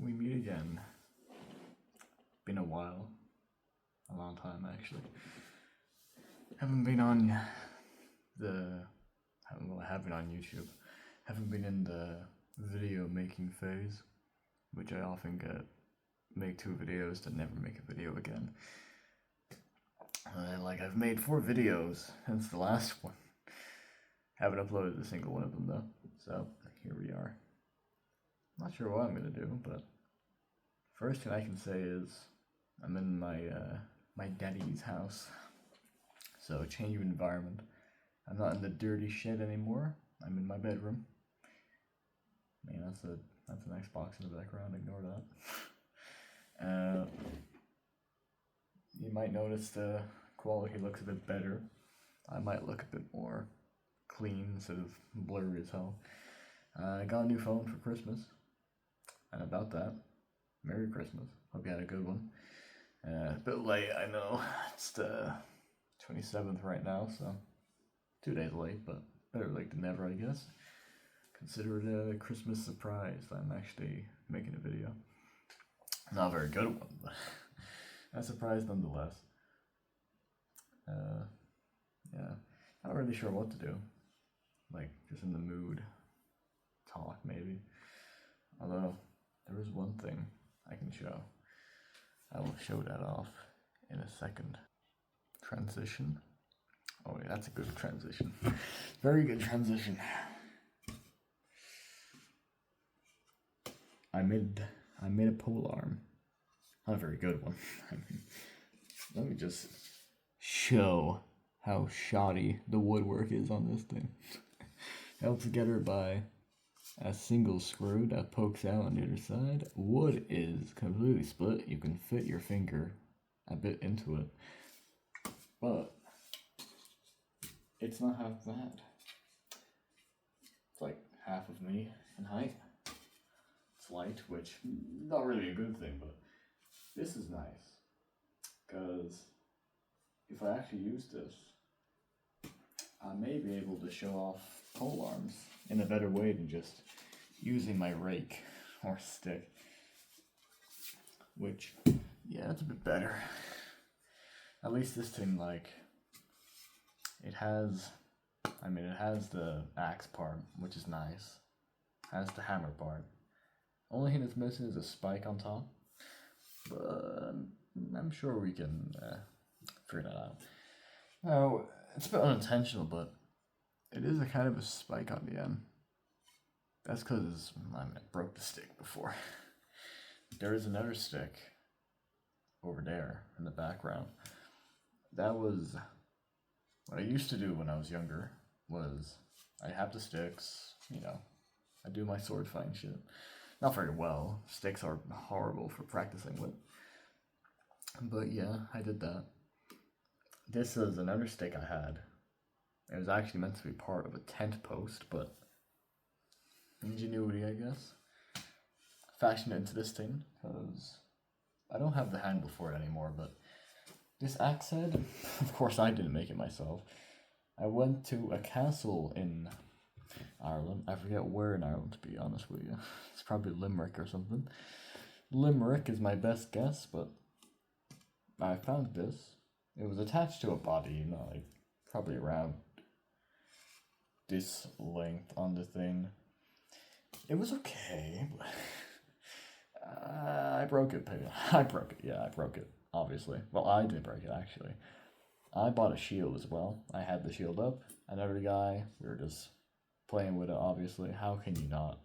we meet again. Been a while. A long time, actually. Haven't been on I have been on YouTube. Haven't been in the video making phase, which I often make 2 videos to never make a video again. I've made 4 videos since the last one. Haven't uploaded a single one of them though, so here we are. Not sure what I'm gonna do, but first thing I can say is I'm in my daddy's house, so change of environment. I'm not in the dirty shed anymore. I'm in my bedroom. Man, that's an Xbox in the background. Ignore that. You might notice the quality looks a bit better. I might look a bit more clean instead of blurry as hell. I got a new phone for Christmas, and about that, Merry Christmas. Hope you had a good one. A bit late, I know. It's the 27th right now, so 2 days late, but better late than never, I guess. Consider it a Christmas surprise that I'm actually making a video. Not a very good one, but a surprise nonetheless. Yeah, not really sure what to do. Just in the mood. Talk, maybe. Although, there is one thing I can show. I will show that off in a second. Transition. Oh yeah, that's a good transition. Very good transition. I made a pole arm. Not a very good one. Let me just show how shoddy the woodwork is on this thing. Held together by a single screw that pokes out on the other side. Wood is completely split. You can fit your finger a bit into it, but it's not half bad. It's like half of me in height. It's light, which not really a good thing, but this is nice because if I actually use this, I may be able to show off pole arms in a better way than just using my rake or stick. Which, yeah, that's a bit better. At least this thing, it has the axe part, which is nice. Has the hammer part. Only thing that's missing is a spike on top. But I'm sure we can figure that out. Now, it's a bit unintentional, but it is a kind of a spike on the end. That's because I broke the stick before. There is another stick over there in the background. That was what I used to do when I was younger. Was I have the sticks, I do my sword fighting shit. Not very well. Sticks are horrible for practicing with. But yeah, I did that. This is another stick I had. It was actually meant to be part of a tent post, but ingenuity, I guess. Fashioned it into this thing, because I don't have the handle for it anymore, but this axe head, of course I didn't make it myself. I went to a castle in Ireland. I forget where in Ireland, to be honest with you. It's probably Limerick or something. Limerick is my best guess, but I found this. It was attached to a body, probably around this length on the thing. It was okay, but I broke it, I broke it, obviously. Well, I did break it, actually. I bought a shield as well. I had the shield up. Another guy, we were just playing with it, obviously. How can you not?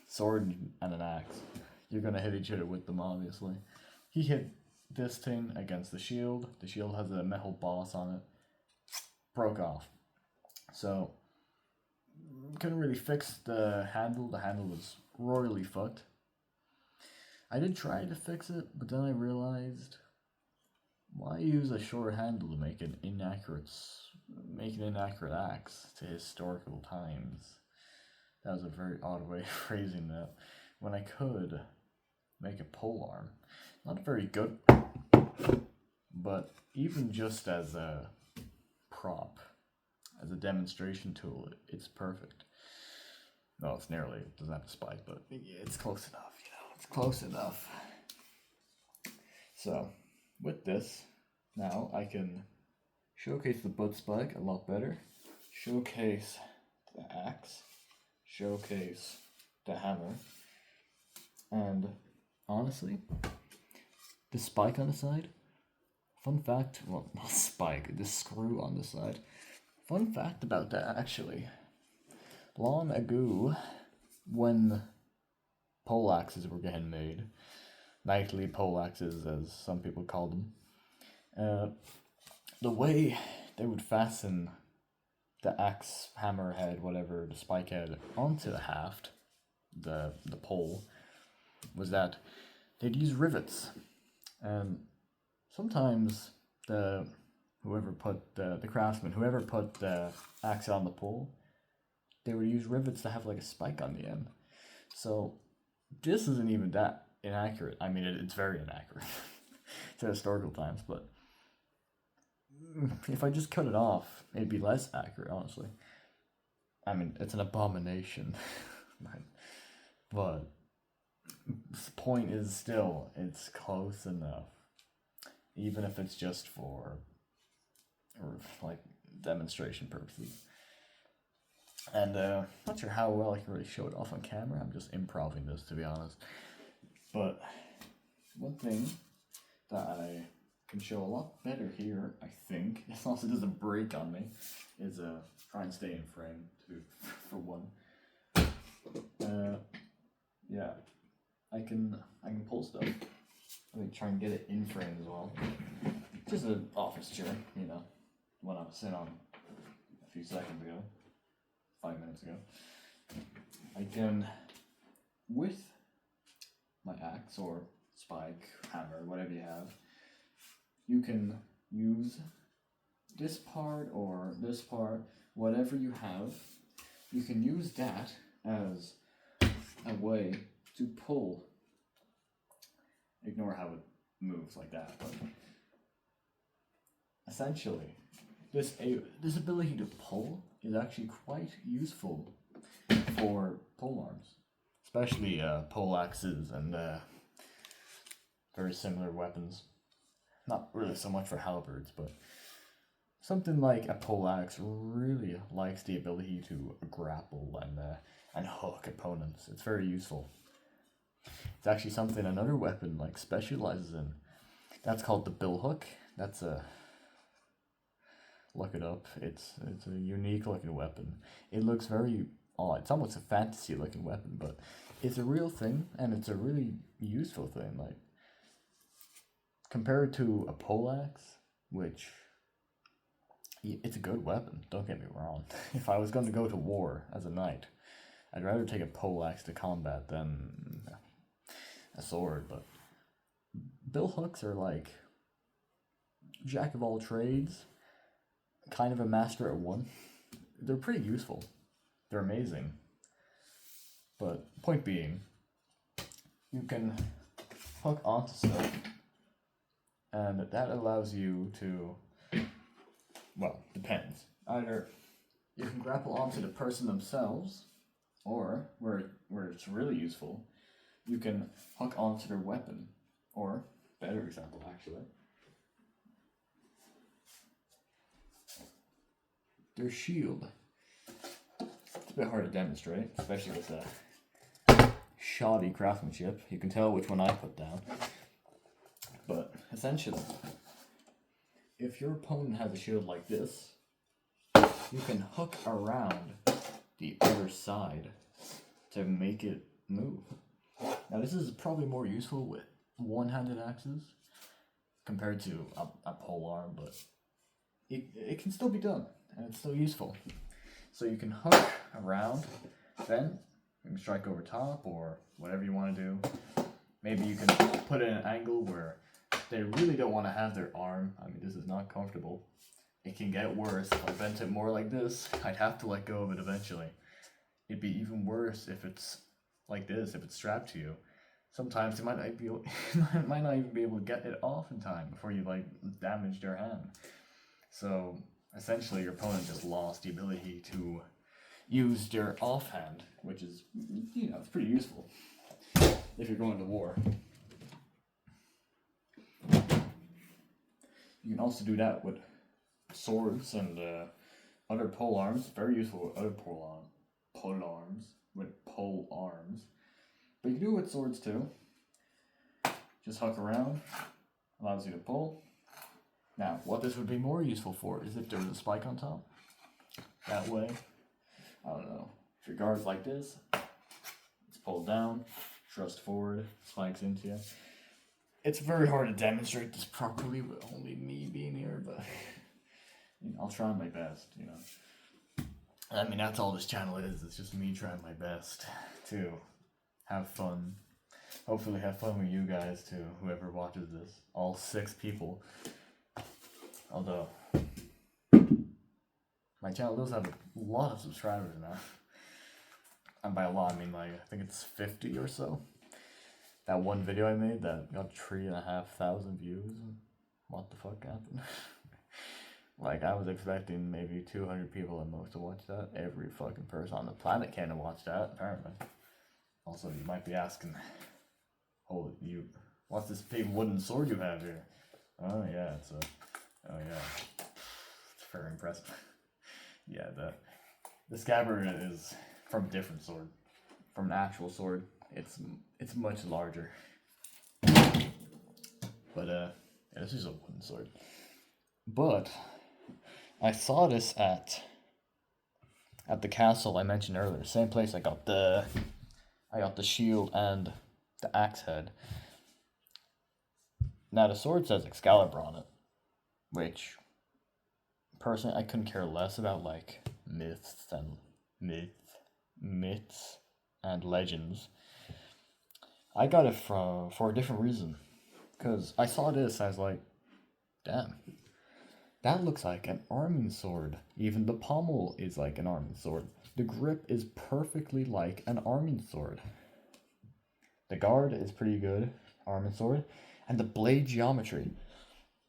Sword and an axe. You're gonna hit each other with them, obviously. He hit this thing against the shield. The shield has a metal boss on it. Broke off. So, couldn't really fix the handle. The handle was royally fucked. I did try to fix it, but then I realized, why use a short handle to make an inaccurate axe to historical times? That was a very odd way of phrasing that. When I could make a pole arm. Not very good, but even just as a prop, as a demonstration tool, it's perfect. No, it doesn't have a spike, but it's close enough, It's close enough. So, with this, now I can showcase the butt spike a lot better, showcase the axe, showcase the hammer, and honestly, the spike on the side, fun fact, well, not spike, the screw on the side. Fun fact about that, actually. Long ago, when poleaxes were getting made, knightly poleaxes as some people call them, the way they would fasten the axe, hammer head, whatever, the spike head onto the haft, the pole, was that they'd use rivets. And sometimes the craftsman, whoever put the axe on the pole, they would use rivets to have like a spike on the end. So this isn't even that inaccurate. I mean, it's very inaccurate to historical times, but if I just cut it off, it'd be less accurate, honestly. I mean, it's an abomination. But the point is still, it's close enough. Even if it's just for, like, demonstration purposes. And not sure how well I can really show it off on camera. I'm just improvising this, to be honest. But one thing that I can show a lot better here, I think, as long as it doesn't break on me, is try and stay in frame, for one. Yeah, I can pull stuff. Let me try and get it in frame as well. Just an office chair, you know, one I was sitting on a few seconds ago. 5 minutes ago. I can, with my axe or spike, hammer, whatever you have, you can use this part or this part, whatever you have, you can use that as a way to pull. Ignore how it moves like that, but essentially, this ability to pull is actually quite useful for pole arms, especially pole axes and very similar weapons. Not really so much for halberds, but something like a pole axe really likes the ability to grapple and hook opponents. It's very useful. It's actually something another weapon like specializes in. That's called the bill hook. That's a look it up. It's a unique looking weapon. It looks very odd. It's almost a fantasy looking weapon, but it's a real thing and it's a really useful thing. Like compared to a poleaxe, which it's a good weapon. Don't get me wrong. If I was going to go to war as a knight, I'd rather take a poleaxe to combat than a sword. But bill hooks are like jack of all trades, kind of a master at one. They're pretty useful. They're amazing. But point being, you can hook onto stuff, and that allows you to, well, depends. Either you can grapple onto the person themselves, or where it's really useful, you can hook onto their weapon. Or, better example actually, their shield. It's a bit hard to demonstrate, especially with shoddy craftsmanship. You can tell which one I put down. But essentially, if your opponent has a shield like this, you can hook around the other side to make it move. Now this is probably more useful with one-handed axes compared to a pole arm, but it can still be done, and it's still useful. So you can hook around, then you can strike over top, or whatever you want to do. Maybe you can put it in an angle where they really don't want to have their arm. I mean, this is not comfortable. It can get worse. If I bent it more like this, I'd have to let go of it eventually. It'd be even worse if it's like this, if it's strapped to you. Sometimes you might not even be able to get it off in time before you like damage their hand. So essentially your opponent just lost the ability to use their offhand, which is, you know, it's pretty useful. if you're going to war. You can also do that with swords and other pole arms. Very useful with other pole arms. But you can do it with swords too. Just hook around, allows you to pull. Now, what this would be more useful for is if there was a spike on top. That way, I don't know, if your guard's like this, it's pulled down, thrust forward, spikes into you. It's very hard to demonstrate this properly with only me being here, but I'll try my best, I mean, that's all this channel is. It's just me trying my best to have fun. Hopefully have fun with you guys too, whoever watches this. All 6 people. Although, my channel does have a lot of subscribers now. And by a lot, I mean I think it's 50 or so. That one video I made that got 3,500 views. What the fuck happened? I was expecting maybe 200 people at most to watch that. Every fucking person on the planet came to watch that, apparently. Also, you might be asking, what's this big wooden sword you have here? Oh yeah, it's very impressive. Yeah, the scabbard is from a different sword. From an actual sword, it's much larger. But this is a wooden sword. But I saw this at the castle I mentioned earlier. Same place I got the shield and the axe head. Now the sword says Excalibur on it, which personally I couldn't care less about myths and legends. I got it for a different reason, because I saw this, I was like, damn, that looks like an arming sword. Even the pommel is like an arming sword. The grip is perfectly like an arming sword. The guard is pretty good, arming sword, and the blade geometry,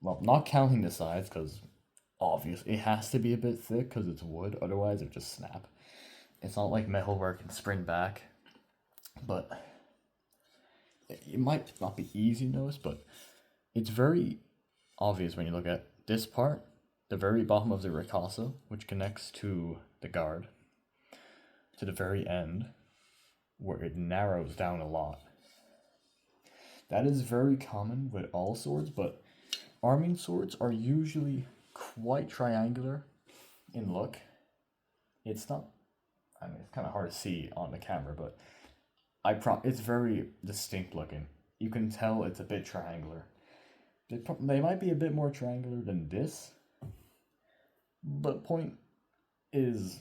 well, not counting the sides, because obviously it has to be a bit thick because it's wood, otherwise it would just snap. It's not like metal where it can spring back, but it might not be easy to notice, but it's very obvious when you look at this part, the very bottom of the ricossa, which connects to the guard, to the very end, where it narrows down a lot. That is very common with all swords, but arming swords are usually quite triangular in look. It's not, I mean, it's kind of hard to see on the camera, but it's very distinct looking. You can tell it's a bit triangular. They might be a bit more triangular than this, but point is,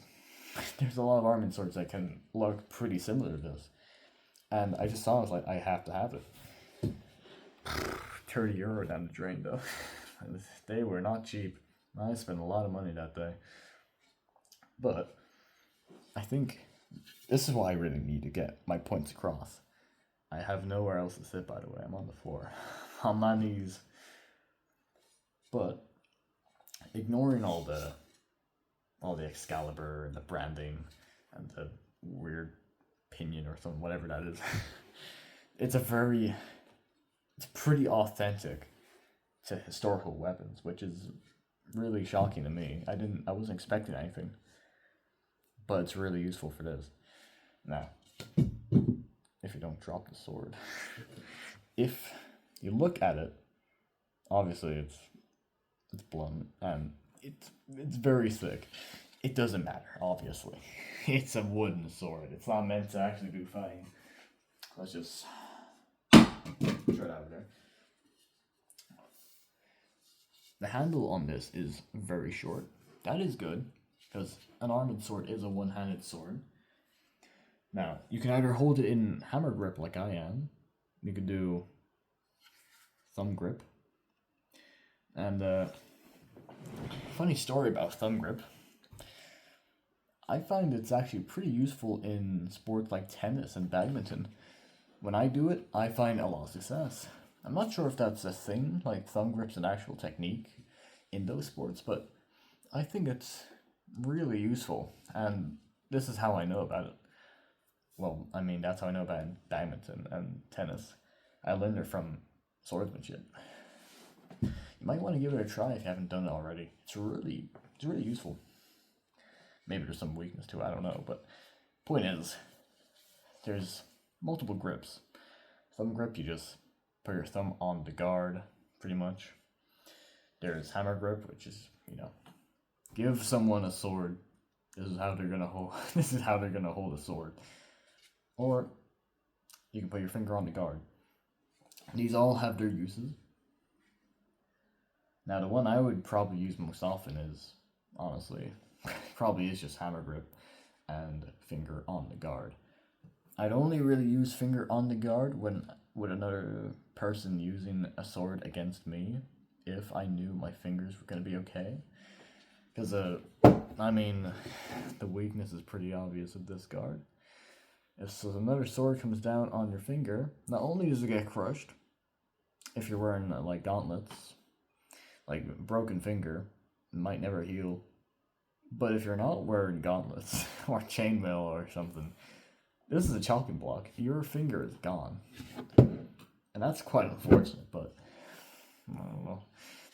there's a lot of arming swords that can look pretty similar to this. And I just saw it, I was like, I have to have it. 30 euro down the drain though. They were not cheap. I spent a lot of money that day. But I think this is why I really need to get my points across. I have nowhere else to sit, by the way. I'm on the floor. On my knees. But ignoring all the Excalibur and the branding and the weird pinion or something, whatever that is, it's pretty authentic to historical weapons, which is really shocking to me. I wasn't expecting anything, but it's really useful for this. Now, if you don't drop the sword, if you look at it, obviously it's blunt and it's very thick. It doesn't matter, obviously. It's a wooden sword. It's not meant to actually do fighting. Let's just throw it out there. The handle on this is very short. That is good, because an armored sword is a one-handed sword. Now, you can either hold it in hammer grip like I am. You could do thumb grip. And funny story about thumb grip. I find it's actually pretty useful in sports like tennis and badminton. When I do it, I find a lot of success. I'm not sure if that's a thing, like thumb grip's an actual technique in those sports, but I think it's really useful, and this is how I know about it. Well, I mean, that's how I know about badminton and tennis. I learned it from swordsmanship. You might want to give it a try if you haven't done it already. It's really useful. Maybe there's some weakness to it, I don't know. But point is, there's multiple grips. Thumb grip, you just put your thumb on the guard, pretty much. There's hammer grip, which is, give someone a sword. This is how they're gonna hold. This is how they're gonna hold a sword. Or you can put your finger on the guard. These all have their uses. Now, the one I would probably use most often is, honestly, probably is just hammer grip and finger on the guard. I'd only really use finger on the guard when with another person using a sword against me, if I knew my fingers were going to be okay. Because, I mean, the weakness is pretty obvious with this guard. If another sword comes down on your finger, not only does it get crushed, if you're wearing, like, gauntlets, like, broken finger, it might never heal. But if you're not wearing gauntlets, or chainmail or something, this is a chopping block. Your finger is gone. And that's quite unfortunate, but I don't know.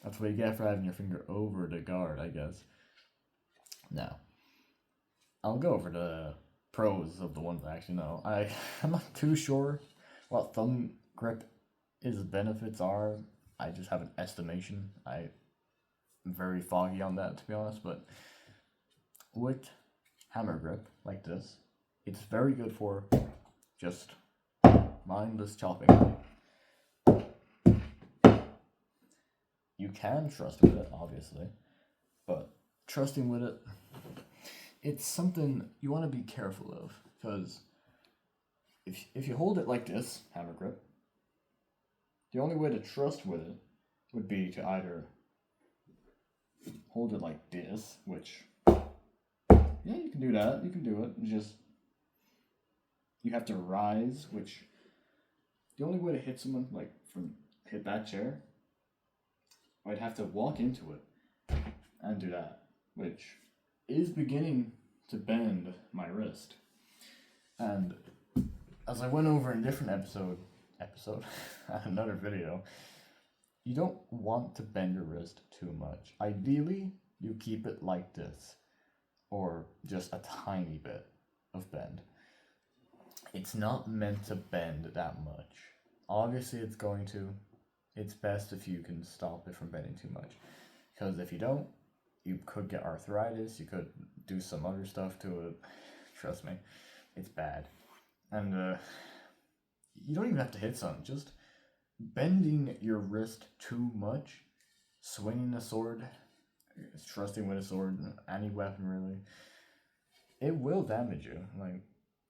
That's what you get for having your finger over the guard, I guess. Now, I'll go over the pros of the ones I actually know. I'm not too sure what thumb grip benefits are. I just have an estimation. I'm very foggy on that, to be honest, but with hammer grip like this, it's very good for just mindless chopping. You can trust with it, obviously, but trusting with it, it's something you want to be careful of, because if you hold it like this, hammer grip, the only way to trust with it would be to either hold it like this, which, yeah, you can do that, you can do it, just, you have to rise, which, the only way to hit someone, like, hit that chair, I'd have to walk into it and do that, which is beginning to bend my wrist. And as I went over in a different episode, another video, you don't want to bend your wrist too much. Ideally, you keep it like this, or just a tiny bit of bend. It's not meant to bend that much. Obviously, it's going to. It's best if you can stop it from bending too much. Because if you don't, you could get arthritis, you could do some other stuff to it. Trust me, it's bad. And you don't even have to hit something, just bending your wrist too much, swinging a sword, trusting with a sword, any weapon really, it will damage you. Like,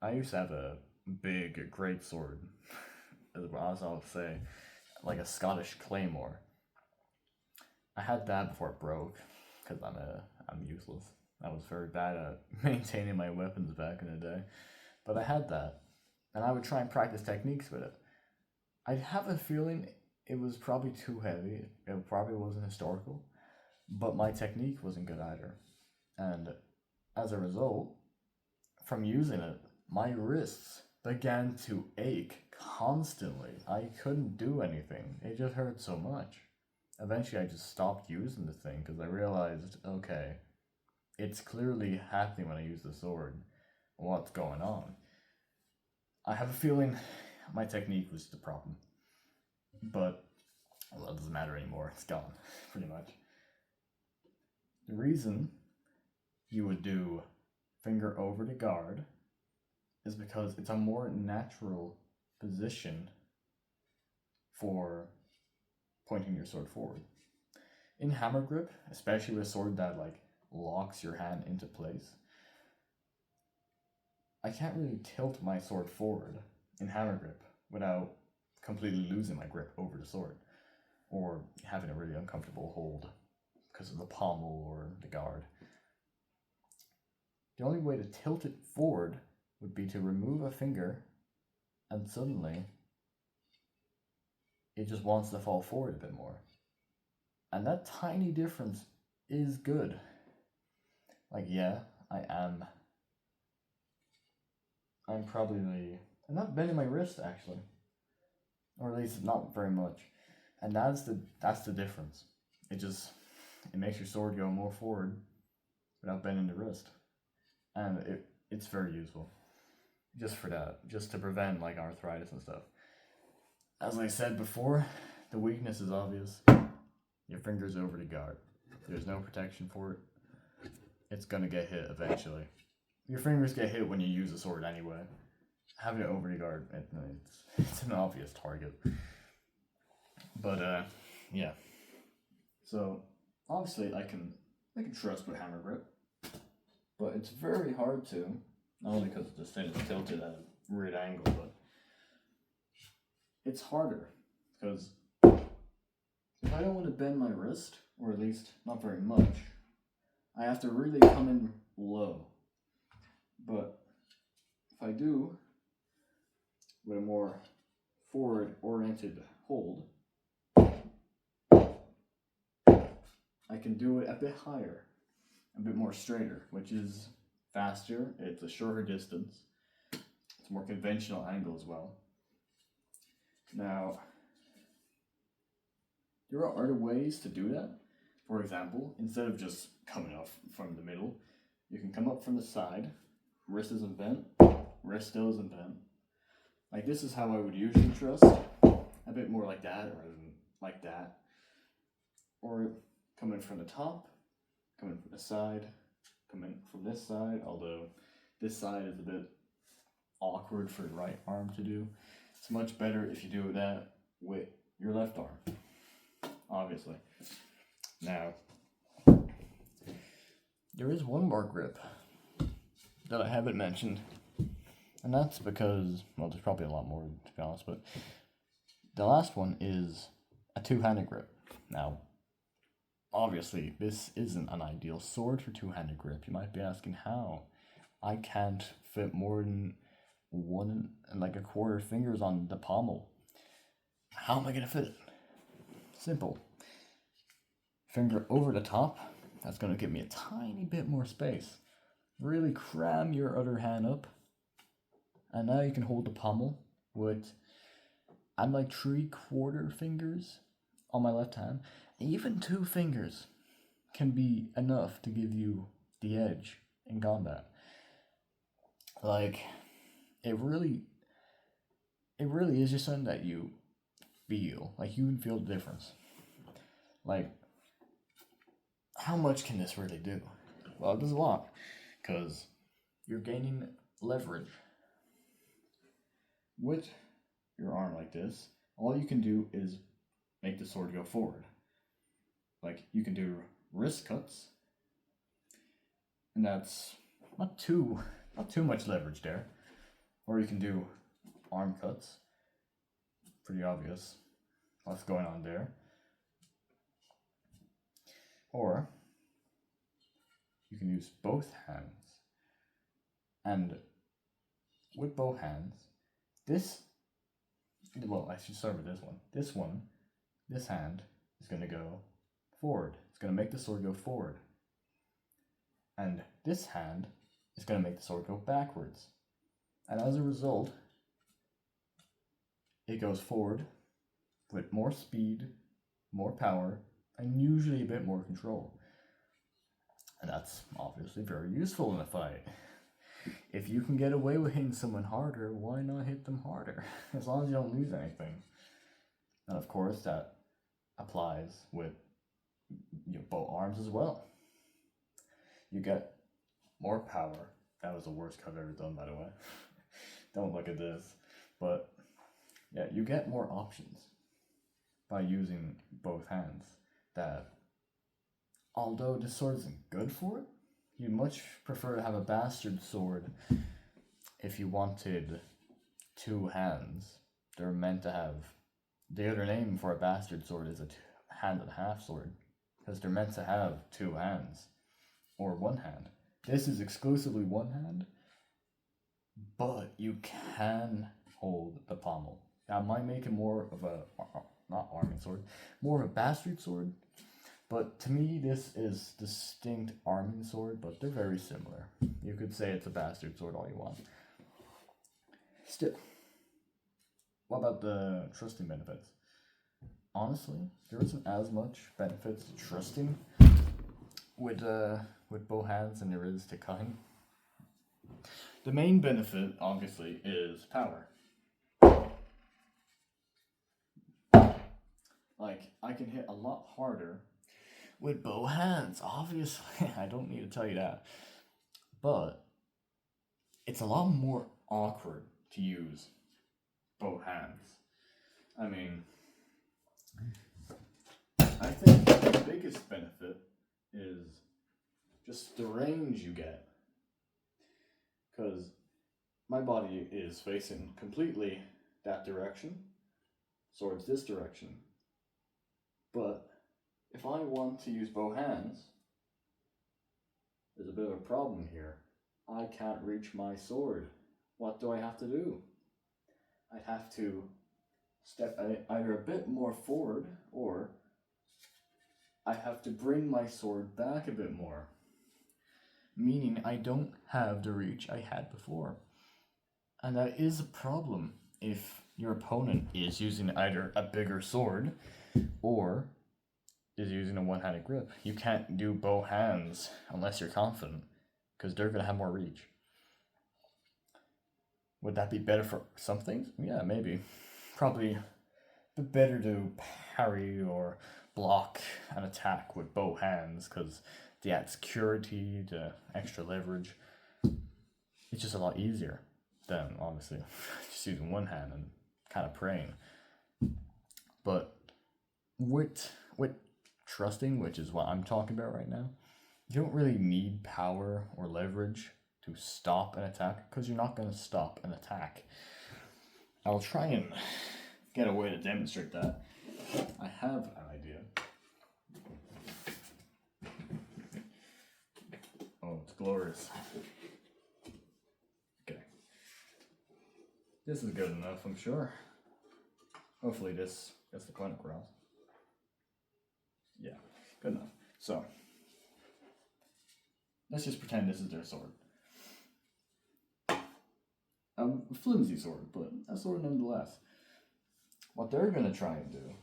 I used to have a big great sword, as I'll say, like a Scottish claymore. I had that before it broke, because I'm useless. I was very bad at maintaining my weapons back in the day. But I had that, and I would try and practice techniques with it. I have a feeling it was probably too heavy. It probably wasn't historical, but my technique wasn't good either. And as a result, from using it, my wrists began to ache constantly. I couldn't do anything. It just hurt so much. Eventually, I just stopped using the thing because I realized, okay, it's clearly happening when I use the sword. What's going on? I have a feeling my technique was the problem. But, well, it doesn't matter anymore. It's gone, pretty much. The reason you would do finger over the guard is because it's a more natural position for pointing your sword forward. In hammer grip, especially with a sword that locks your hand into place, I can't really tilt my sword forward in hammer grip without completely losing my grip over the sword, or having a really uncomfortable hold because of the pommel or the guard. The only way to tilt it forward would be to remove a finger, and suddenly it just wants to fall forward a bit more. And that tiny difference is good. Yeah, I'm not bending my wrist actually, or at least not very much, and that's the difference. It makes your sword go more forward without bending the wrist, and it's very useful, just for that, just to prevent like arthritis and stuff. As I said before, the weakness is obvious. Your finger's over the guard. There's no protection for it. It's gonna get hit eventually. Your fingers get hit when you use a sword anyway. Having it over the guard, it's an obvious target. But yeah. So obviously I can trust with hammer grip, but it's very hard to, not only because this thing is tilted at a weird angle, but it's harder because if I don't want to bend my wrist, or at least not very much, I have to really come in low. But if I do with a more forward oriented hold, I can do it a bit higher, a bit more straighter, which is faster, it's a shorter distance, it's a more conventional angle as well. Now, there are other ways to do that. For example, instead of just coming off from the middle, you can come up from the side, wrist isn't bent, wrist still isn't bent. Like this is how I would usually trust, a bit more like that rather than like that. Or coming from the top, coming from the side, coming from this side, although this side is a bit awkward for the right arm to do. It's much better if you do that with your left arm, obviously. Now, there is one more grip that I haven't mentioned, and that's because, well, there's probably a lot more to be honest, but the last one is a two-handed grip. Now, obviously, this isn't an ideal sword for two-handed grip. You might be asking how. I can't fit more than 1 1/4 fingers on the pommel. How am I going to fit it? Simple. Finger over the top. That's going to give me a tiny bit more space. Really cram your other hand up. And now you can hold the pommel with, I'm like 3/4 fingers on my left hand. Even 2 fingers can be enough to give you the edge in combat. Like, it really is just something that you feel. Like, you can feel the difference. Like, how much can this really do? Well, it does a lot, because you're gaining leverage. With your arm like this, all you can do is make the sword go forward. Like, you can do wrist cuts, and that's not too much leverage there. Or you can do arm cuts. Pretty obvious what's going on there. Or you can use both hands. And with both hands, I should start with this one. This hand is going to go forward. It's going to make the sword go forward. And this hand is going to make the sword go backwards. And as a result, it goes forward with more speed, more power, and usually a bit more control. And that's obviously very useful in a fight. If you can get away with hitting someone harder, why not hit them harder? As long as you don't lose anything. And of course, that applies with your both arms as well. You get more power. That was the worst cut I've ever done, by the way. Don't look at this. But yeah, you get more options by using both hands. That, although this sword isn't good for it, you'd much prefer to have a bastard sword if you wanted 2 hands. They're meant to have, the other name for a bastard sword is a hand and a half sword, because they're meant to have 2 hands, or 1 hand. This is exclusively 1 hand, but you can hold the pommel. That might make it more of a, not arming sword, more of a bastard sword. But to me, this is distinct arming sword, but they're very similar. You could say it's a bastard sword all you want. Still, what about the trusting benefits? Honestly, there isn't as much benefits to trusting with bow hands than there is to cutting. The main benefit, obviously, is power. Like, I can hit a lot harder with bow hands, obviously. I don't need to tell you that. But it's a lot more awkward to use bow hands. I mean, I think the biggest benefit is just the range you get. Because my body is facing completely that direction, so it's this direction. But if I want to use bow hands, there's a bit of a problem here. I can't reach my sword. What do I have to do? I'd have to step either a bit more forward, or I have to bring my sword back a bit more. Meaning I don't have the reach I had before. And that is a problem if your opponent is using either a bigger sword or is using a one-handed grip. You can't do bow hands unless you're confident, because they're going to have more reach. Would that be better for some things? Yeah, maybe. Probably better to parry or block an attack with bow hands, because the add security, the extra leverage, it's just a lot easier than, obviously, just using one hand and kind of praying. But with trusting, which is what I'm talking about right now, you don't really need power or leverage to stop an attack, because you're not going to stop an attack. I'll try and get a way to demonstrate that. I have an idea. Oh, it's glorious. Okay. This is good enough, I'm sure. Hopefully this gets the point across. Yeah, good enough. So, let's just pretend this is their sword. A flimsy sword, but a sword nonetheless. What they're going to try and do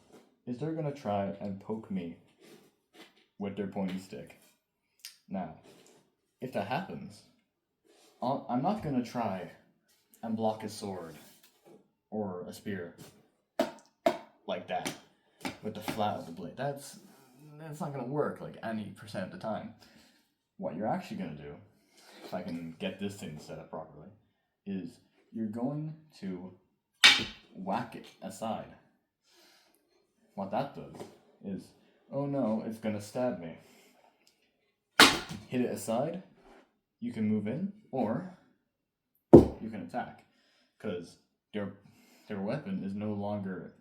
is they're going to try and poke me with their pointy stick. Now, if that happens, I'm not going to try and block a sword or a spear like that with the flat of the blade. That's not going to work like any % of the time. What you're actually going to do, if I can get this thing set up properly, is you're going to whack it aside. What that does is, oh no, it's going to stab me. Hit it aside, you can move in, or you can attack, because their weapon is no longer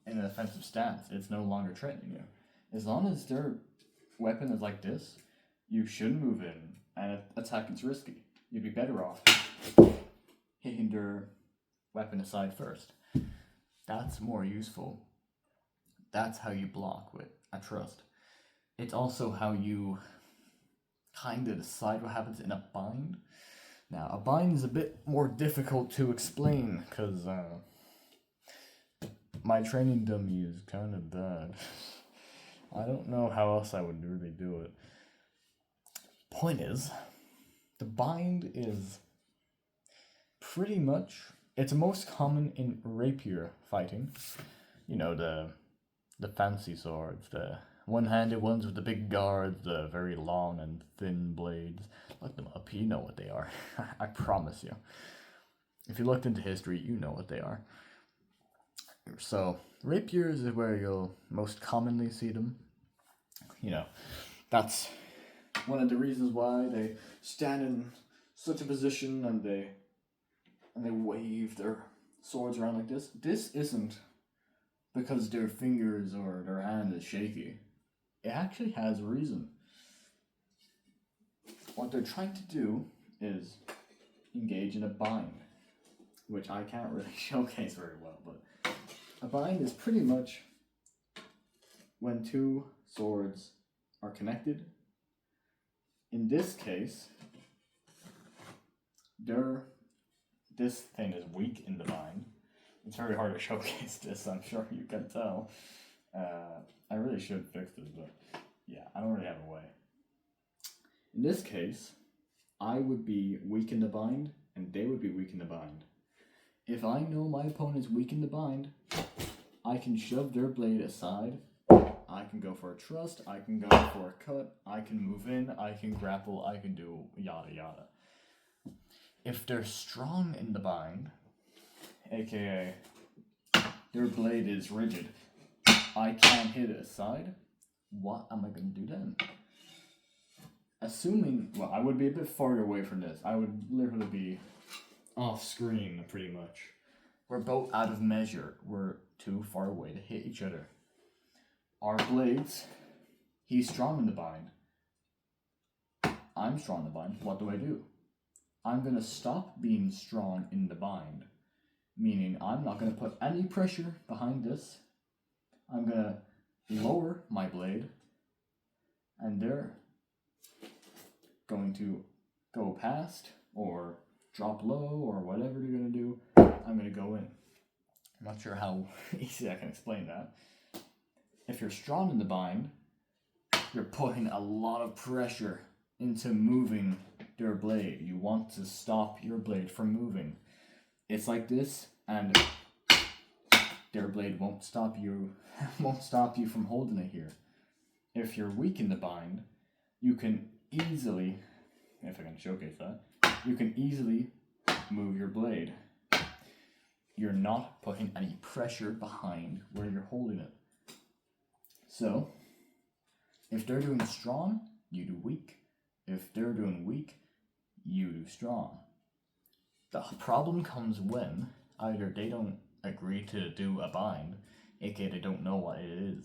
in an offensive stance. It's no longer threatening you. As long as their weapon is like this, you shouldn't move in, and attack is risky. You'd be better off hitting their weapon aside first. That's more useful. That's how you block with a trust. It's also how you kind of decide what happens in a bind. Now, a bind is a bit more difficult to explain, because my training dummy is kind of bad. I don't know how else I would really do it. Point is, the bind is pretty much, it's most common in rapier fighting. You know, the fancy swords, the one-handed ones with the big guards, the very long and thin blades. Look them up, you know what they are. I promise you. If you looked into history, you know what they are. So, rapiers is where you'll most commonly see them. You know, that's one of the reasons why they stand in such a position and they wave their swords around like this. This isn't because their fingers or their hand is shaky. It actually has a reason. What they're trying to do is engage in a bind, which I can't really showcase very well, but a bind is pretty much when two swords are connected. In this case, this thing is weak in the bind. It's very hard to showcase this, I'm sure you can tell. I really should fix this, but yeah, I don't really have a way. In this case, I would be weak in the bind, and they would be weak in the bind. If I know my opponent's weak in the bind, I can shove their blade aside. I can go for a trust, I can go for a cut, I can move in, I can grapple, I can do yada yada. If they're strong in the bind, aka their blade is rigid, I can't hit it aside, what am I going to do then? Assuming, well, I would be a bit farther away from this. I would literally be off screen, pretty much. We're both out of measure. We're too far away to hit each other. Our blades, he's strong in the bind. I'm strong in the bind. What do? I'm going to stop being strong in the bind. Meaning I'm not going to put any pressure behind this. I'm going to lower my blade. And they're going to go past or drop low or whatever they're going to do. I'm going to go in. I'm not sure how easy I can explain that. If you're strong in the bind, you're putting a lot of pressure into moving their blade. You want to stop your blade from moving. It's like this, and their blade won't stop you from holding it here. If you're weak in the bind, you can easily, if I can showcase that, you can easily move your blade. You're not putting any pressure behind where you're holding it. So, if they're doing strong, you do weak. If they're doing weak, you do strong. The problem comes when either they don't agree to do a bind, aka they don't know what it is,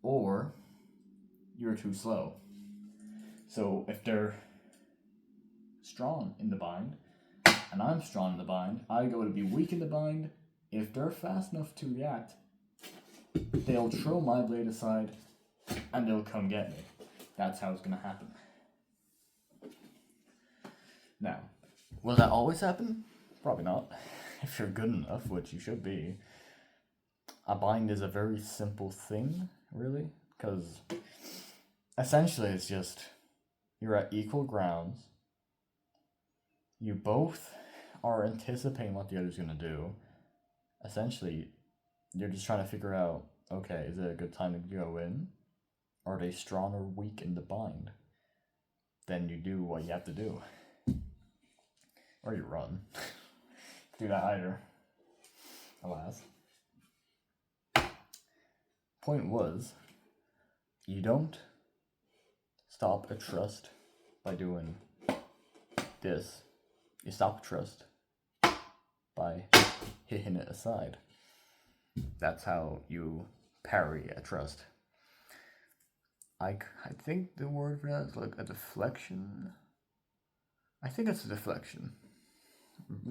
or you're too slow. So if they're strong in the bind, and I'm strong in the bind, I go to be weak in the bind. If they're fast enough to react, they'll throw my blade aside, and they'll come get me. That's how it's going to happen. Now, will that always happen? Probably not. If you're good enough, which you should be. A bind is a very simple thing, really, because essentially it's just you're at equal grounds. You both are anticipating what the other's going to do. Essentially, you're just trying to figure out, okay, is it a good time to go in? Are they strong or weak in the bind? Then you do what you have to do. Or you run. Do that either. Alas. Point was, you don't stop a trust by doing this. You stop a trust by hitting it aside. That's how you parry a trust. I think the word for that is like a deflection. I think it's a deflection.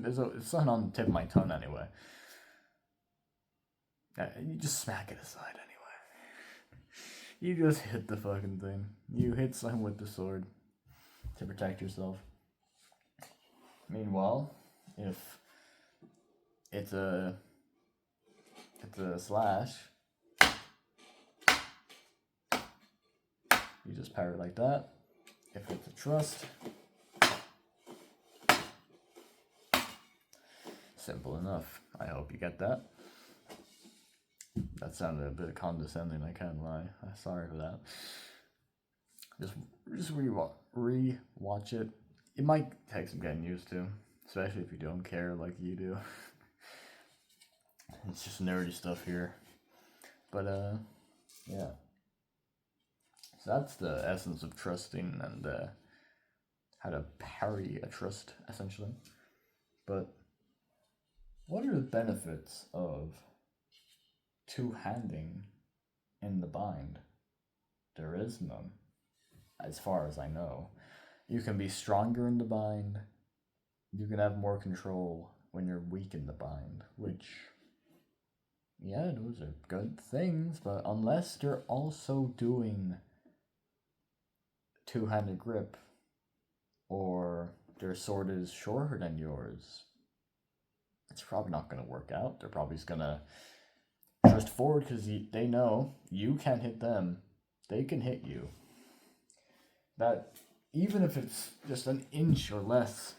It's not on the tip of my tongue anyway. You just smack it aside anyway. You just hit the fucking thing. You hit something with the sword to protect yourself. Meanwhile, if it's a slash, you just parry like that. If it's a trust, simple enough. I hope you get that. That sounded a bit condescending, I can't lie. I'm sorry for that. Just re-watch it. It might take some getting used to, especially if you don't care like you do. It's just nerdy stuff here. But, yeah. So that's the essence of trusting and how to parry a trust, essentially. But what are the benefits of two-handing in the bind? There is none, as far as I know. You can be stronger in the bind. You can have more control when you're weak in the bind, which, yeah, those are good things, but unless they're also doing two-handed grip, or their sword is shorter than yours, it's probably not going to work out. They're probably just going to trust forward because they know you can't hit them. They can hit you. That, even if it's just an inch or less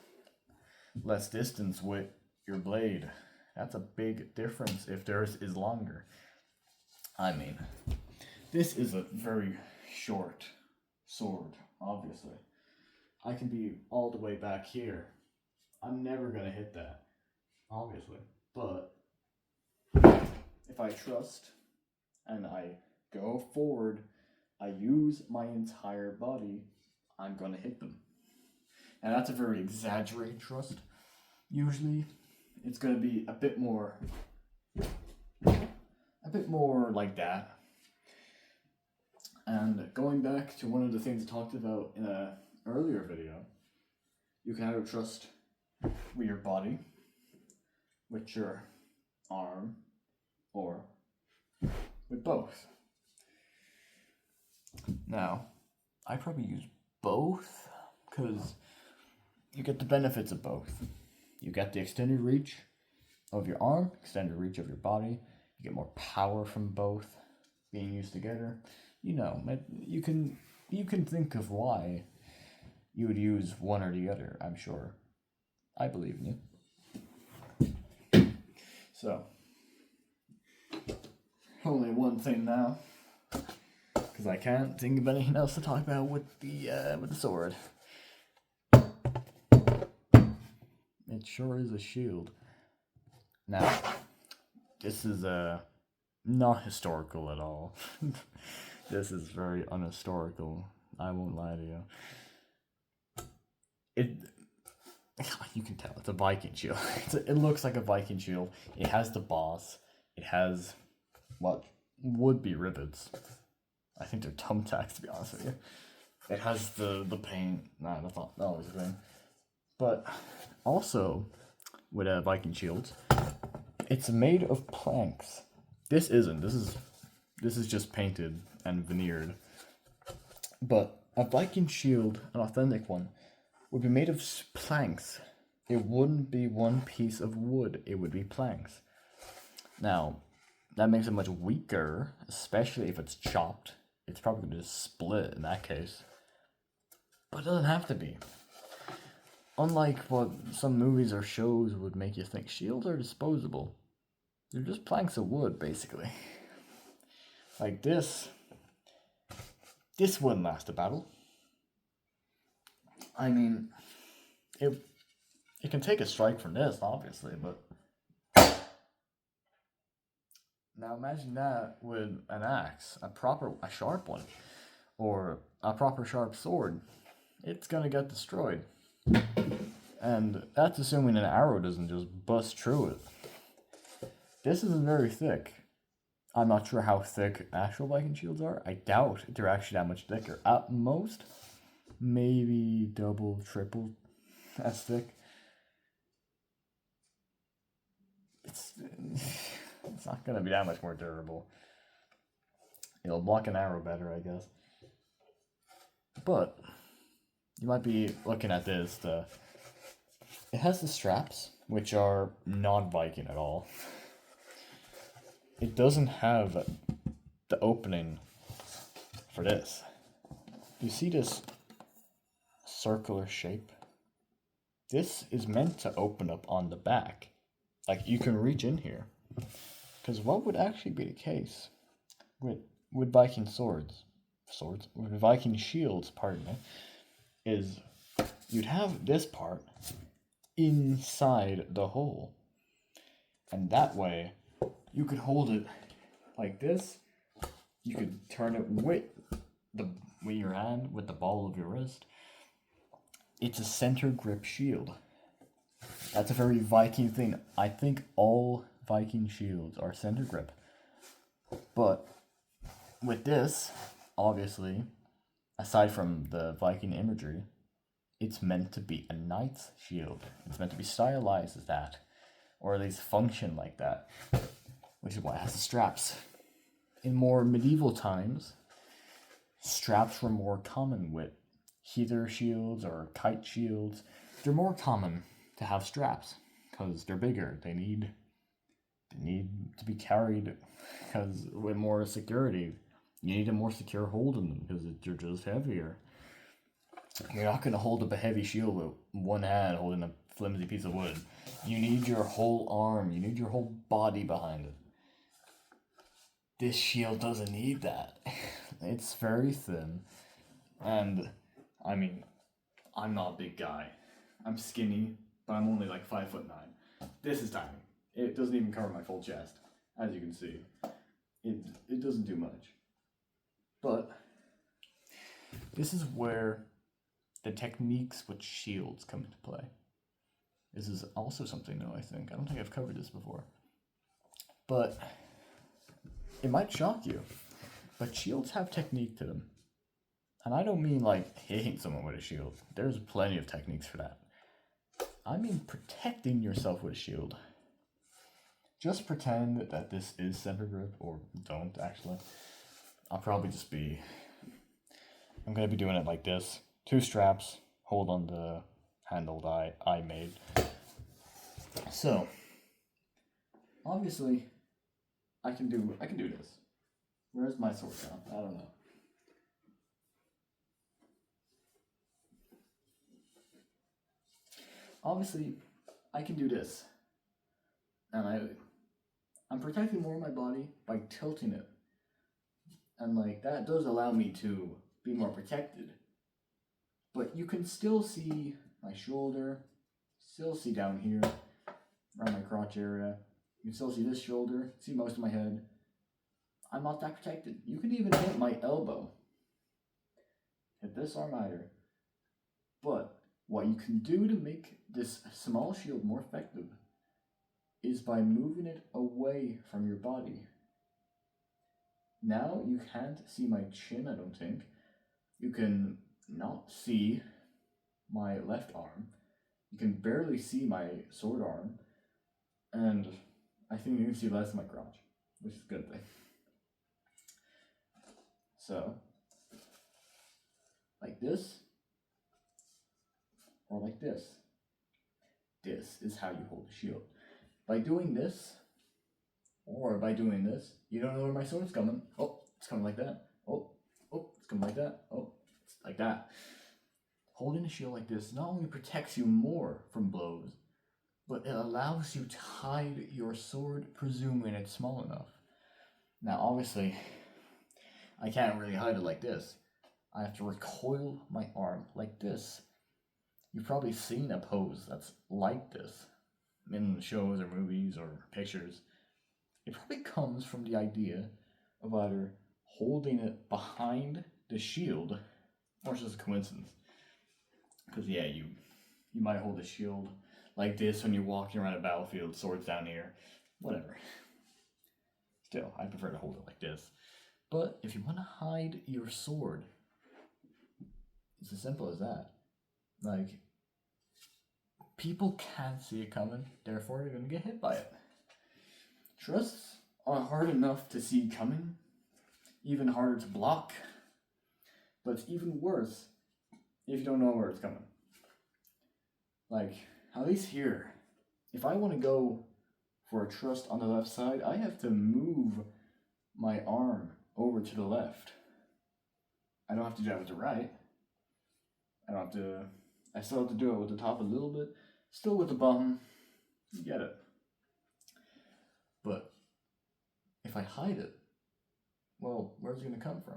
distance with your blade, that's a big difference if theirs is longer. I mean, this is a very short sword, obviously. I can be all the way back here. I'm never going to hit that, obviously. But if I trust and I go forward, I use my entire body, I'm going to hit them. And that's a very exaggerated trust. Usually, it's going to be a bit more like that. And going back to one of the things I talked about in an earlier video, you can either trust with your body, with your arm, or with both. Now, I probably use both because you get the benefits of both. You get the extended reach of your arm, extended reach of your body. You get more power from both being used together. You know, you can think of why you would use one or the other, I'm sure. I believe in you. So, only one thing now, because I can't think of anything else to talk about with the sword. It sure is a shield. Now, this is not historical at all. This is very unhistorical. I won't lie to you. You can tell it's a Viking shield. It looks like a Viking shield. It has the boss. It has what would be rivets. I think they're thumbtacks, to be honest with you. It has the paint. Nah, that's not always a thing. But also, with a Viking shield, it's made of planks. This isn't. This is just painted and veneered. But a Viking shield, an authentic one, would be made of planks. It wouldn't be one piece of wood. It would be planks. Now, that makes it much weaker, especially if it's chopped. It's probably going to just split in that case. But it doesn't have to be. Unlike what some movies or shows would make you think, shields are disposable. They're just planks of wood, basically. Like this wouldn't last a battle. I mean, it can take a strike from this, obviously, but now imagine that with an axe, a sharp one, or a proper sharp sword. It's gonna get destroyed. And that's assuming an arrow doesn't just bust through it. This isn't very thick. I'm not sure how thick actual Viking shields are. I doubt they're actually that much thicker. At most, maybe double, triple as thick. It's not going to be that much more durable. It'll block an arrow better, I guess. But you might be looking at this. It has the straps, which are not Viking at all. It doesn't have the opening for this. You see this circular shape? This is meant to open up on the back. Like, you can reach in here. Because what would actually be the case with Viking with Viking shields, pardon me, is you'd have this part inside the hole. And that way, you could hold it like this. You could turn it with your hand, with the ball of your wrist. It's a center grip shield. That's a very Viking thing. I think all Viking shields are center grip. But with this, obviously, aside from the Viking imagery, it's meant to be a knight's shield. It's meant to be stylized as that, or at least function like that, which is why it has the straps. In more medieval times, straps were more common with heather shields or kite shields. They're more common to have straps because they're bigger. They need to be carried because with more security, you need a more secure hold in them because they're just heavier. You're not going to hold up a heavy shield with one hand holding a flimsy piece of wood. You need your whole arm. You need your whole body behind it. This shield doesn't need that. It's very thin. And, I mean, I'm not a big guy. I'm skinny, but I'm only like 5'9". This is tiny. It doesn't even cover my full chest, as you can see. It doesn't do much. But this is where the techniques with shields come into play. This is also something new, I think. I don't think I've covered this before. But it might shock you. But shields have technique to them. And I don't mean like hitting someone with a shield. There's plenty of techniques for that. I mean protecting yourself with a shield. Just pretend that this is center grip, or don't actually. I'm going to be doing it like this. 2 straps, hold on the handle that I made. So, obviously, I can do this. Where's my sword now? I don't know. Obviously, I can do this. And I'm protecting more of my body by tilting it. And like that does allow me to be more protected. But you can still see my shoulder, still see down here, around my crotch area. You can still see this shoulder, see most of my head. I'm not that protected. You can even hit my elbow. Hit this arm either. But what you can do to make this small shield more effective is by moving it away from your body. Now you can't see my chin, I don't think. You can not see my left arm. You can barely see my sword arm. And I think you can see less of my crotch, which is a good thing. So, like this, or like this. This is how you hold a shield. By doing this, or by doing this, you don't know where my sword's coming. Oh, it's coming like that. Oh, it's coming like that. Oh, it's like that. Holding a shield like this not only protects you more from blows, but it allows you to hide your sword, presuming it's small enough. Now, obviously, I can't really hide it like this. I have to recoil my arm like this. You've probably seen a pose that's like this in shows or movies or pictures. It probably comes from the idea of either holding it behind the shield, or it's just a coincidence. Because yeah, you might hold a shield like this when you're walking around a battlefield, swords down here, whatever. Still, I prefer to hold it like this. But if you want to hide your sword, it's as simple as that. Like, people can't see it coming, therefore you're going to get hit by it. Thrusts are hard enough to see coming, even harder to block, but it's even worse if you don't know where it's coming. Like, at least here, if I want to go for a thrust on the left side, I have to move my arm over to the left. I don't have to do it with the right. I still have to do it with the top a little bit, still with the bottom, you get it. But if I hide it, well, where's it going to come from?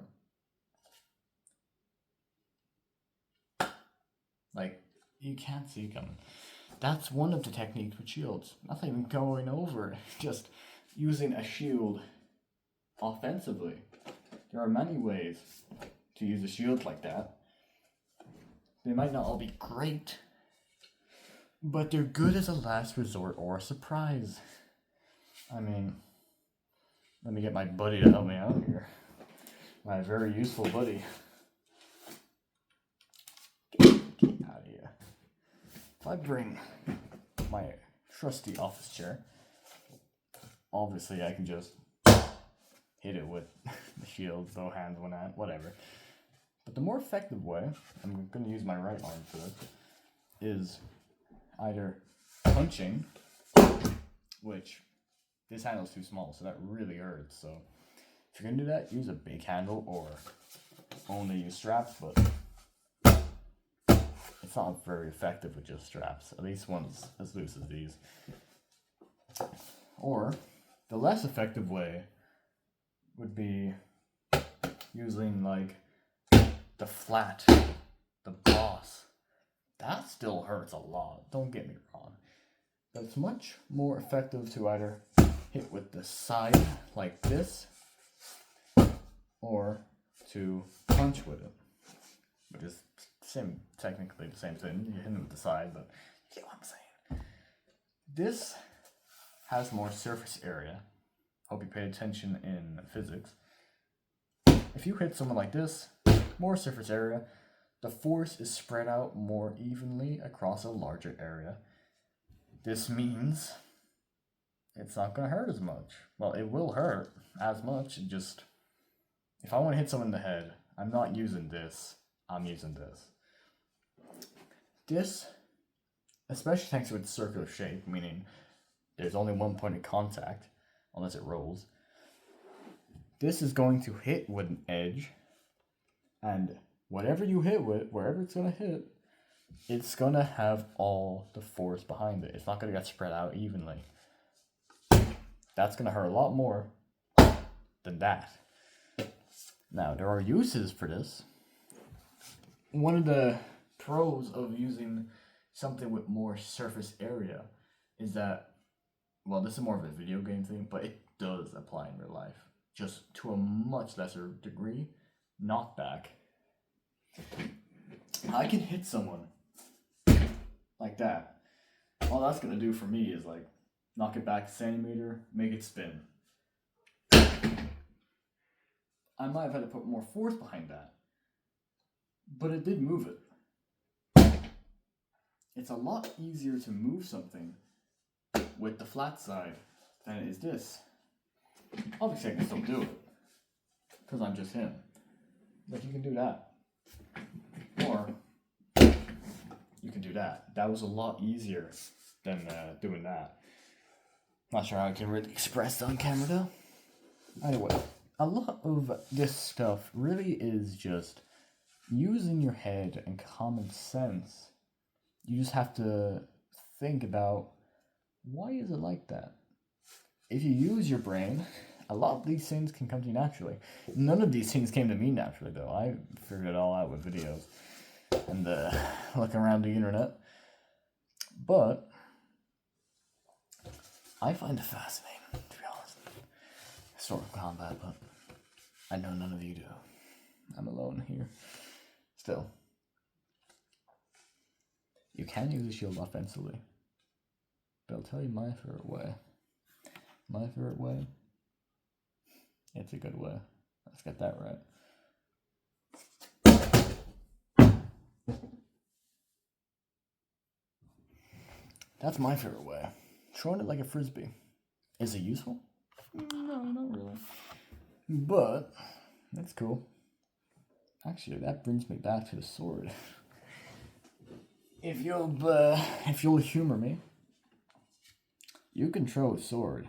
Like, you can't see it coming. That's one of the techniques with shields. Not even going over it, just using a shield offensively. There are many ways to use a shield like that. They might not all be great, but they're good as a last resort or a surprise. I mean, let me get my buddy to help me out here. My very useful buddy. Get out of here. If I bring my trusty office chair, obviously I can just hit it with the shield, bow hands, one hand, whatever. But the more effective way, I'm going to use my right arm for this, is either punching which this handle's too small, so that really hurts. So if you're gonna do that, use a big handle or only use straps, but it's not very effective with just straps, at least ones as loose as these. Or the less effective way would be using like the flat, the boss. That still hurts a lot, don't get me wrong. But it's much more effective to either hit with the side like this or to punch with it, which is technically the same thing. You hit it with the side, but you get what I'm saying. This has more surface area. Hope you paid attention in physics. If you hit someone like this, more surface area, the force is spread out more evenly across a larger area. This means it's not going to hurt as much. Well, it will hurt as much, just if I want to hit someone in the head, I'm not using this, I'm using this. This, especially thanks to its circular shape, meaning there's only one point of contact, unless it rolls. This is going to hit with an edge, and whatever you hit with, wherever it's going to hit, it's going to have all the force behind it. It's not going to get spread out evenly. That's going to hurt a lot more than that. Now, there are uses for this. One of the pros of using something with more surface area is that, well, this is more of a video game thing, but it does apply in real life, just to a much lesser degree. Knockback. I can hit someone like that. All that's going to do for me is like knock it back a centimeter, make it spin. I might have had to put more force behind that, but it did move it. It's a lot easier to move something with the flat side than it is this. Obviously I can still do it, because I'm just him. But you can do that. Or you can do that. That was a lot easier than doing that. Not sure how I can really express on camera though. Anyway, a lot of this stuff really is just using your head and common sense. You just have to think about, why is it like that? If you use your brain, a lot of these things can come to you naturally. None of these things came to me naturally though. I figured it all out with videos and looking around the internet. But I find it fascinating, to be honest. Historical combat, but I know none of you do. I'm alone here. Still. You can use a shield offensively. But I'll tell you my favorite way. My favorite way? It's a good way. Let's get that right. That's my favorite way. Throwing it like a frisbee. Is it useful? No, not really. But that's cool. Actually, that brings me back to the sword. If you'll humor me, you can throw a sword.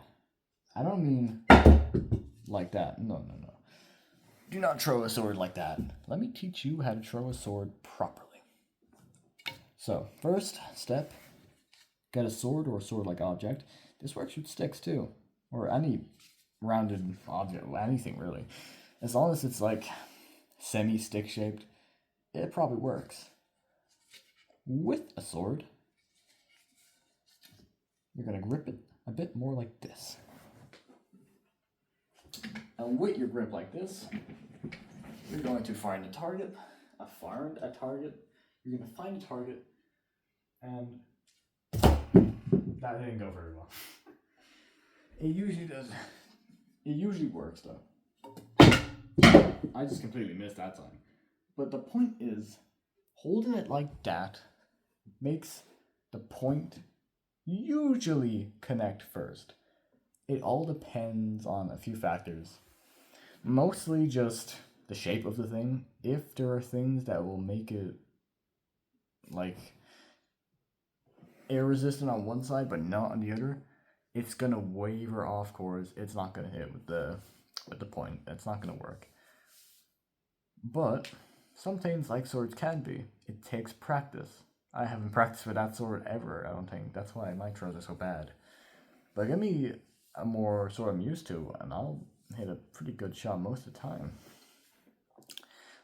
I don't mean like that. No. Do not throw a sword like that. Let me teach you how to throw a sword properly. So, first step, get a sword or a sword-like object. This works with sticks too, or any rounded object, anything really. As long as it's like semi-stick shaped, it probably works. With a sword, you're going to grip it a bit more like this. And with your grip like this, you're going to find a target. You're going to find a target, and that didn't go very well. It usually does. It usually works though. I just completely missed that time. But the point is, holding it like that makes the point usually connect first. It all depends on a few factors. Mostly just the shape of the thing. If there are things that will make it like air resistant on one side but not on the other, it's gonna waver off course. It's not gonna hit with the point. It's not gonna work. But some things like swords can be. It takes practice. I haven't practiced with that sword ever, I don't think. That's why my throws are so bad. But give me a more sword I'm used to, and I'll hit a pretty good shot most of the time.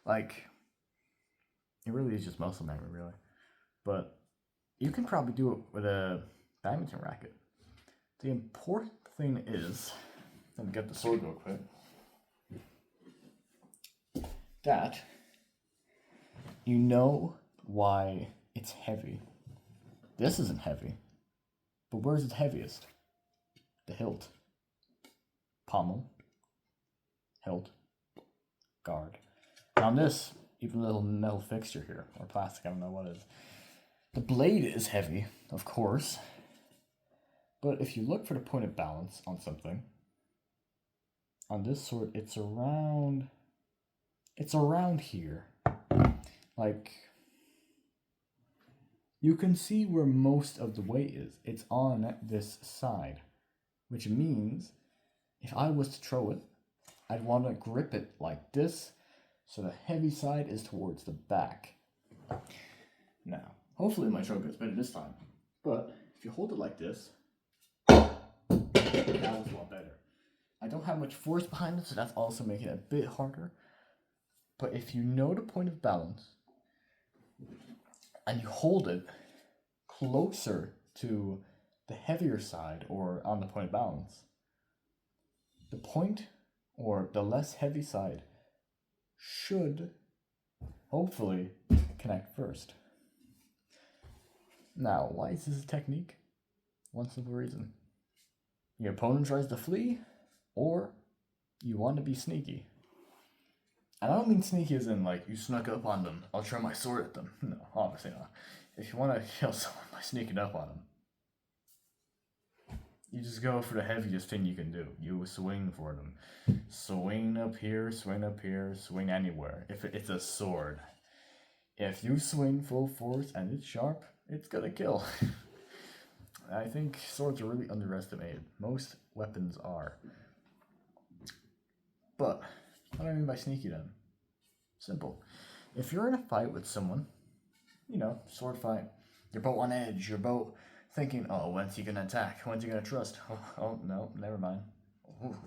Like, it really is just muscle memory, really. But you can probably do it with a badminton racket. The important thing is, let me get the sword real quick, that you know why it's heavy. This isn't heavy, but where's it heaviest? The hilt, pommel, hilt, guard. And on this, even a little metal fixture here, or plastic, I don't know what it is. The blade is heavy, of course, but if you look for the point of balance on something, on this sword, it's around here. Like, you can see where most of the weight is. It's on this side, which means if I was to throw it, I'd want to grip it like this, so the heavy side is towards the back. Now, hopefully my throw gets better this time, but if you hold it like this, that was a lot better. I don't have much force behind it, so that's also making it a bit harder. But if you know the point of balance, and you hold it closer to the heavier side, or on the point of balance, the point, or the less heavy side, should hopefully connect first. Now, why is this a technique? One simple reason. Your opponent tries to flee, or you want to be sneaky. And I don't mean sneaky as in, like, you snuck up on them, I'll throw my sword at them. No, obviously not. If you want to kill someone by sneaking up on them, you just go for the heaviest thing you can do. You swing for them. Swing up here, swing anywhere. If it's a sword. If you swing full force and it's sharp, it's gonna kill. I think swords are really underestimated. Most weapons are. But what do I mean by sneaky then? Simple. If you're in a fight with someone, sword fight, you're both on edge, you're both thinking, oh, when's he gonna attack? When's he gonna trust? Oh no, never mind. Ooh.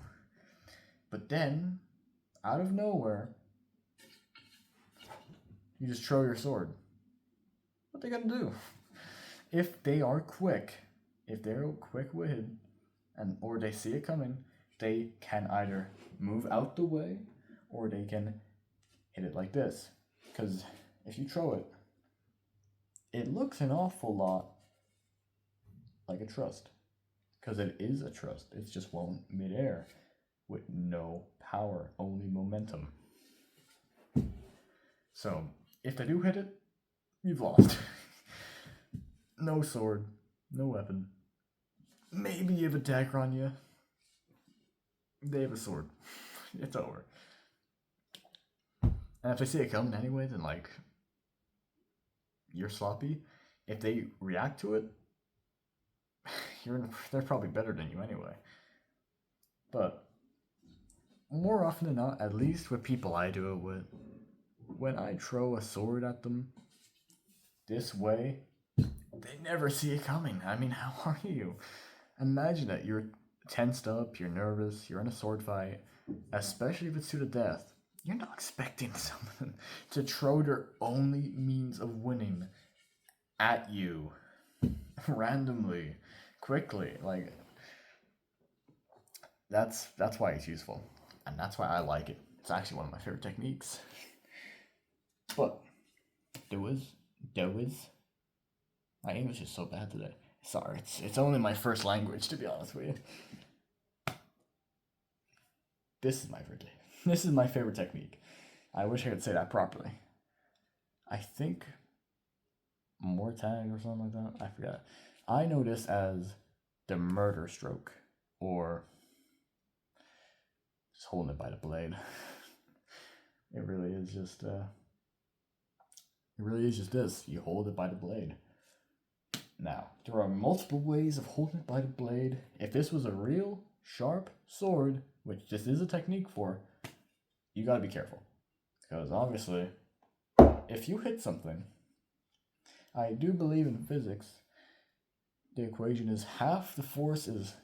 But then, out of nowhere, you just throw your sword. What are they gonna do? If they are quick, if they're quick-witted, or they see it coming, they can either move out the way, or they can hit it like this. Because if you throw it, it looks an awful lot like a thrust. Because it is a thrust. It's just one midair with no power, only momentum. So, if they do hit it, you've lost. No sword, no weapon. Maybe you have a dagger on you. They have a sword. It's over. And if they see it coming anyway, then you're sloppy. If they react to it, they're probably better than you anyway. But more often than not, at least with people I do it with, when I throw a sword at them this way, they never see it coming. I mean, how are you? Imagine it. You're tensed up, you're nervous, you're in a sword fight, especially if it's to the death. You're not expecting someone to throw their only means of winning at you randomly, quickly. That's why it's useful, and that's why I like it. It's actually one of my favorite techniques. But my English is so bad today. Sorry, it's only my first language, to be honest with you. This is my favorite technique. I wish I could say that properly. I think Mortag or something like that. I forgot. I know this as the murder stroke, or just holding it by the blade. It really is just this. You hold it by the blade. Now, there are multiple ways of holding it by the blade. If this was a real, sharp sword, which this is a technique for, you gotta be careful. Because obviously, if you hit something, I do believe in physics, the equation is half the force is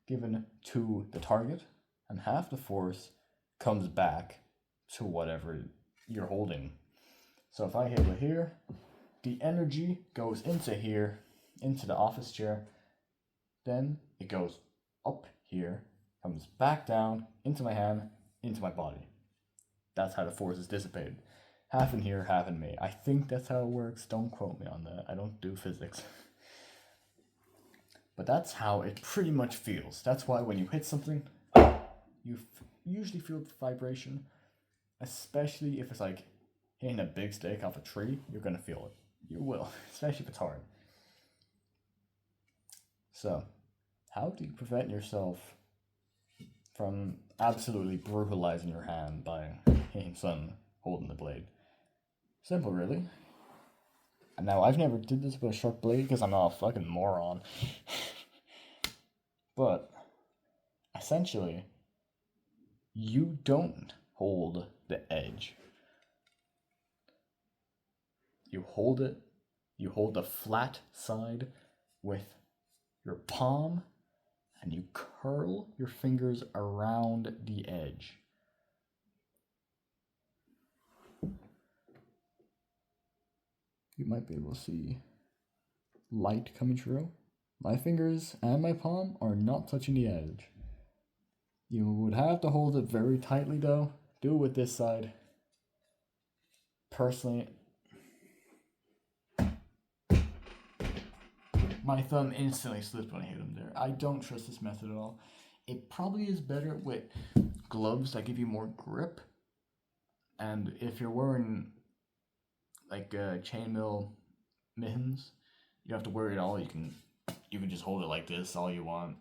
given to the target, and half the force comes back to whatever you're holding. So if I hit with here, the energy goes into here, into the office chair, then it goes up here, comes back down, into my hand, into my body. That's how the force is dissipated. Half in here, half in me. I think that's how it works. Don't quote me on that. I don't do physics. But that's how it pretty much feels. That's why when you hit something, you usually feel the vibration, especially if it's like hitting a big stick off a tree, you're going to feel it. You will, especially if it's hard. So, how do you prevent yourself from absolutely brutalizing your hand by hitting something holding the blade? Simple, really. And now, I've never did this with a sharp blade because I'm not a fucking moron. But, essentially, you don't hold the edge. You hold it, you hold the flat side with your palm, and you curl your fingers around the edge. You might be able to see light coming through. My fingers and my palm are not touching the edge. You would have to hold it very tightly though. Do it with this side. Personally, my thumb instantly slipped when I hit him there. I don't trust this method at all. It probably is better with gloves that give you more grip. And if you're wearing like chainmail mittens, you don't have to worry at all. You can just hold it like this all you want.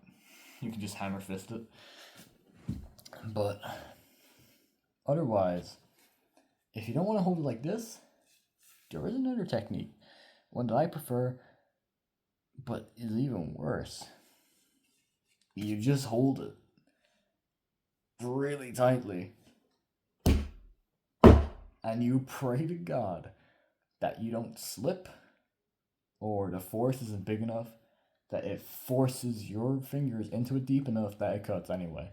You can just hammer fist it. But otherwise, if you don't want to hold it like this, there is another technique. One that I prefer, but is even worse. You just hold it really tightly, and you pray to God that you don't slip, or the force isn't big enough that it forces your fingers into it deep enough that it cuts anyway.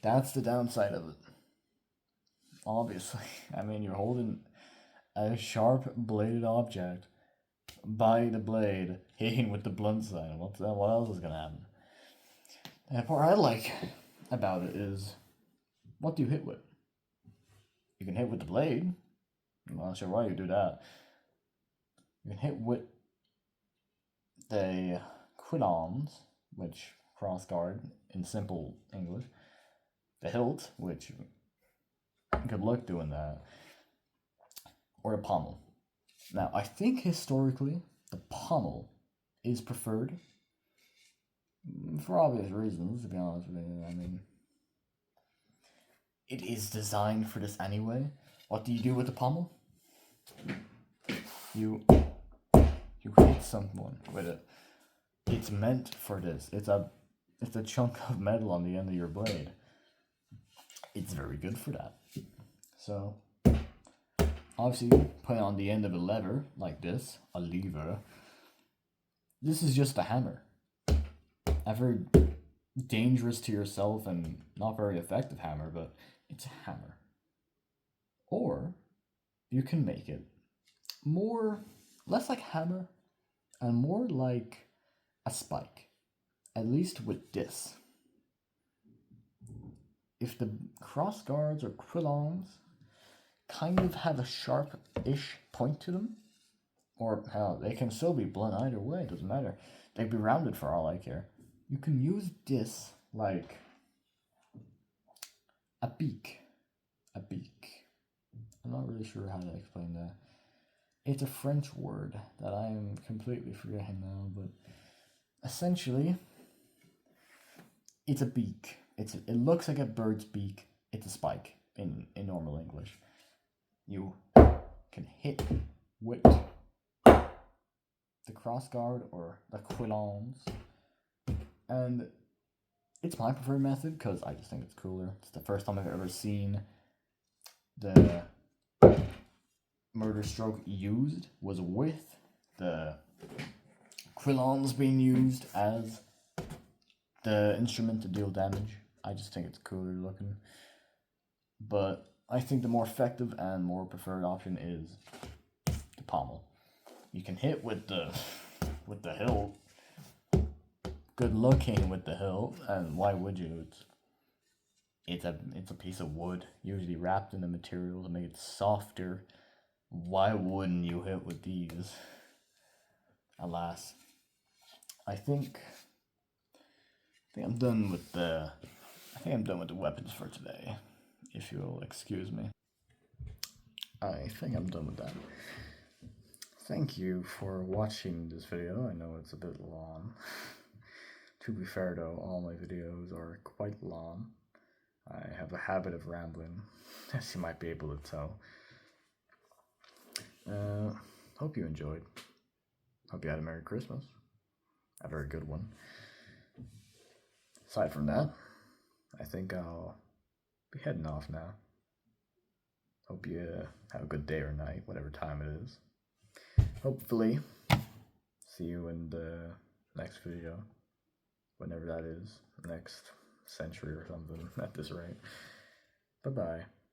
That's the downside of it. Obviously, I mean, you're holding a sharp bladed object by the blade, hitting with the blunt side. What else is gonna happen? And the part I like about it is, what do you hit with? You can hit with the blade. I'm not sure why you do that. You can hit with the quillons, which cross guard in simple English. The hilt, which good luck doing that. Or the pommel. Now, I think historically, the pommel is preferred. For obvious reasons, to be honest with you. I mean, it is designed for this anyway. What do you do with the pommel? You hit someone with it. It's meant for this. It's a chunk of metal on the end of your blade. It's very good for that. So, obviously, put it on the end of a lever like this, a lever. This is just a hammer. A very dangerous to yourself and not very effective hammer, but it's a hammer. Or you can make it less like hammer and more like a spike, at least with this. If the cross guards or quillons kind of have a sharp-ish point to them, or hell, they can still be blunt either way, doesn't matter. They'd be rounded for all I care. You can use this like a beak. A beak. I'm not really sure how to explain that. It's a French word that I am completely forgetting now, but essentially, it's a beak. It looks like a bird's beak. It's a spike in normal English. You can hit with the crossguard or the quillons, and it's my preferred method because I just think it's cooler. It's the first time I've ever seen the murder stroke used was with the quillons being used as the instrument to deal damage. I just think it's cooler looking. But I think the more effective and more preferred option is the pommel. You can hit with the hilt. Good looking with the hilt, and why would you? It's a piece of wood, usually wrapped in a material to make it softer. Why wouldn't you hit with these? Alas, I think I'm done with the weapons for today. If you'll excuse me. I think I'm done with that. Thank you for watching this video. I know it's a bit long. To be fair though, all my videos are quite long. I have a habit of rambling, as you might be able to tell. Hope you enjoyed. Hope you had a Merry Christmas. A very good one. Aside from that, I think I'll be heading off now. Hope you have a good day or night, whatever time it is. Hopefully, see you in the next video, whenever that is, next century or something at this rate. Bye-bye.